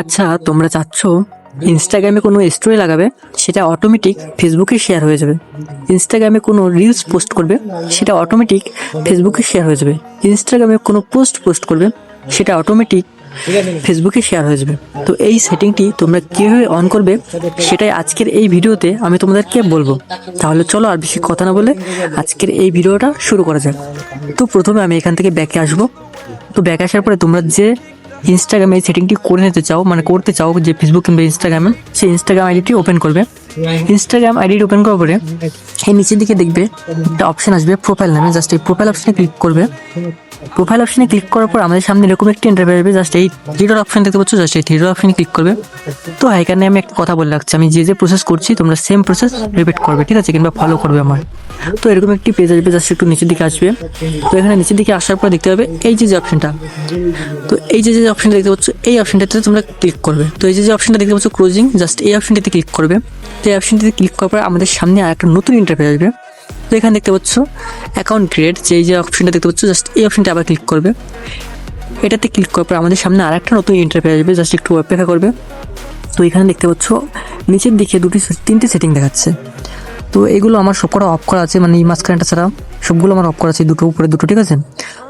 আচ্ছা, তোমরা চাচ্ছ ইনস্টাগ্রামে কোনো স্টোরি লাগাবে, সেটা অটোমেটিক ফেসবুকে শেয়ার হয়ে যাবে। ইনস্টাগ্রামে কোনো রিলস পোস্ট করবে, সেটা অটোমেটিক ফেসবুকে শেয়ার হয়ে যাবে। ইনস্টাগ্রামে কোনো পোস্ট করবে, সেটা অটোমেটিক ফেসবুকে শেয়ার হয়ে যাবে। তো এই সেটিংটি তোমরা কীভাবে অন করবে, সেটাই আজকের এই ভিডিওতে আমি তোমাদেরকে বলবো। তাহলে চলো আর বেশি কথা না বলে আজকের এই ভিডিওটা শুরু করা যাক। তো প্রথমে আমি এখান থেকে ব্যাকে আসবো। তো ব্যাকে আসার পরে তোমরা যে ইনস্টাগ্রামে এই সেটিংটি করে নিতে চাও, মানে করতে চাও যে ফেসবুক কিংবা ইনস্টাগ্রামে, সেই ইনস্টাগ্রাম আইডিটি ওপেন করবে। ইনস্টাগ্রাম আইডিটি ওপেন করার পরে এই নিচের দিকে দেখবে একটা অপশন আসবে প্রোফাইল নামে। জাস্ট এই প্রোফাইল অপশনে ক্লিক করবে। প্রোফাইল অপশনে ক্লিক করার পর আমাদের সামনে এরকম একটি ইন্টারফেস আসবে। জাস্ট এই থ্রি ডট অপশন দেখতে পাচ্ছ, জাস্ট এই থ্রি ডট অপশনে ক্লিক করবে। তো এখানে আমি একটা কথা বলে রাখছি, আমি যে প্রসেস করছি তোমরা সেম প্রসেস রিপিট করবে, ঠিক আছে, কিংবা ফলো করবে আমার। তো এরকম একটি পেজ আসবে, জাস্ট একটু নিচের দিকে আসবে। তো এখানে নিচের দিকে আসার পর দেখতে পাবে এই যে অপশনটা। তো এই যে অপশনটা দেখতে পাচ্ছ, এই অপশনটাতে তোমরা ক্লিক করবে। তো এই যে অপশনটা দেখতে পাচ্ছ ক্লোজিং, জাস্ট এই অপশনটাতে ক্লিক করবে। তো এই অপশনটাতে ক্লিক করার পর আমাদের সামনে আর একটা নতুন ইন্টারফেস আসবে। তো এখানে দেখতে পাচ্ছ অ্যাকাউন্ট ক্রিয়েট, যে অপশনটা দেখতে পাচ্ছ, জাস্ট এই অপশনটা আবার ক্লিক করবে। এটাতে ক্লিক করার পর আমাদের সামনে আর একটা নতুন ইন্টারফেস আসবে, জাস্ট একটু অপেক্ষা করবে। তো এখানে দেখতে পাচ্ছ নিচের দিকে তিনটে সেটিং দেখাচ্ছে। তো এগুলো আমার সব করা অফ করা আছে, মানে এই মাঝখানটা ছাড়া সবগুলো আমার অফ করা আছে, দুটো উপরে দুটো, ঠিক আছে।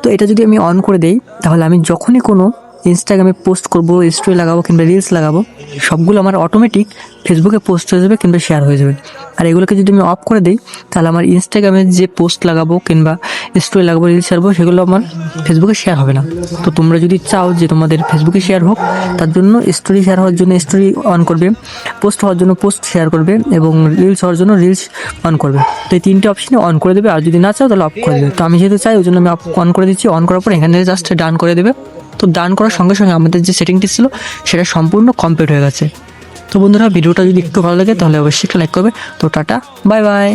তো এটা যদি আমি অন করে দেই, তাহলে আমি যখনই কোনো ইনস্টাগ্রামে পোস্ট করবো, স্টোরি লাগাবো কিংবা রিলস লাগাবো, সবগুলো আমার অটোমেটিক ফেসবুকে পোস্ট হয়ে যাবে কিংবা শেয়ার হয়ে যাবে। আর এগুলোকে যদি আমি অফ করে দিই, তাহলে আমার ইনস্টাগ্রামে যে পোস্ট লাগাবো কিংবা স্টোরি লাগাবো, রিলস ছাড়বো, সেগুলো আমার ফেসবুকে শেয়ার হবে না। তো তোমরা যদি চাও যে তোমাদের ফেসবুকে শেয়ার হোক, তার জন্য স্টোরি শেয়ার হওয়ার জন্য স্টোরি অন করবে, পোস্ট হওয়ার জন্য পোস্ট শেয়ার করবে, এবং রিলস হওয়ার জন্য রিলস অন করবে। তো এই তিনটে অপশনে অন করে দেবে। আর যদি না চাও তাহলে অফ করে দেবে। তো আমি যেহেতু চাই, ওই জন্য আমি অন করে দিচ্ছি। অন করার পর এখানে জাস্ট ডান করে দেবে। তো ডান করার সঙ্গে সঙ্গে আমাদের যে সেটিংটি ছিল সেটা সম্পূর্ণ কমপ্লিট হয়ে গেছে। তো বন্ধুরা, ভিডিওটা যদি একটু ভালো লাগে তাহলে অবশ্যই একটা লাইক করবে। তো টাটা, বাই বাই।